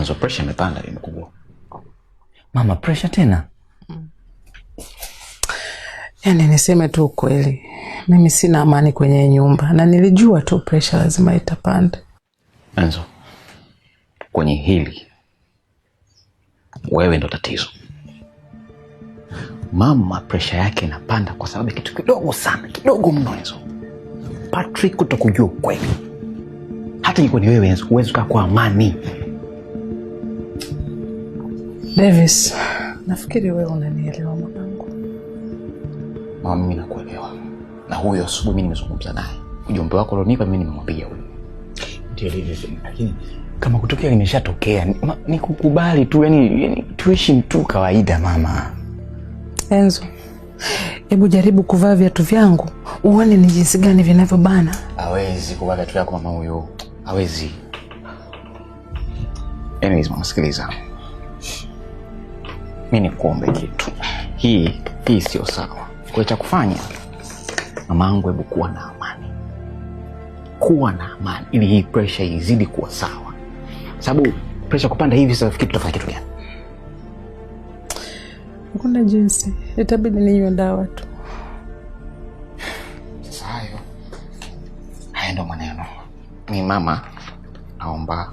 Enzo, pressure imepanda imekubwa. Mama, pressure tena? Yaani niseme tu kweli, mimi sina amani kwenye nyumba na nilijua tu pressure lazima itapanda. Enzo, kwenye hili wewe ndo tatizo. Mama pressure yake inapanda kwa sababu kitu kidogo sana, kidogo mno Enzo. Patrick kutokujua kweli. Hata ingekuwa ni wewe Enzo, huwezi kukaa kwa amani. Davis, nafikiri wewe unanielewa mwanangu. Mama, mimi nakuelewa. Na huyo asubuhi mimi nimezungumza naye. Ujumbe wako ulionipa mimi nimemwambia huyo. Ndio Davis, lakini kama kutokea limeshatokea, ni kukubali tu, yani tuishi tu kawaida mama. Enzo, hebu jaribu kuvaa viatu vyangu uone ni jinsi gani vinavyobana. Hawezi kuvaa viatu vyako mama huyo. Hawezi. Anyways, mama sikiliza. Mimi nikuombe kitu. Hii sio sawa. Kwa cha kufanya, mamangu, hebu kuwa na amani. Kuwa na amani ili hii pressure izidi kuwa sawa. Sababu pressure kupanda hivi sasa fikiri tutafanya kitu gani? Kuna jinsi, itabidi ninywe dawa tu. Sasa hayo ndo maneno. Ni mama naomba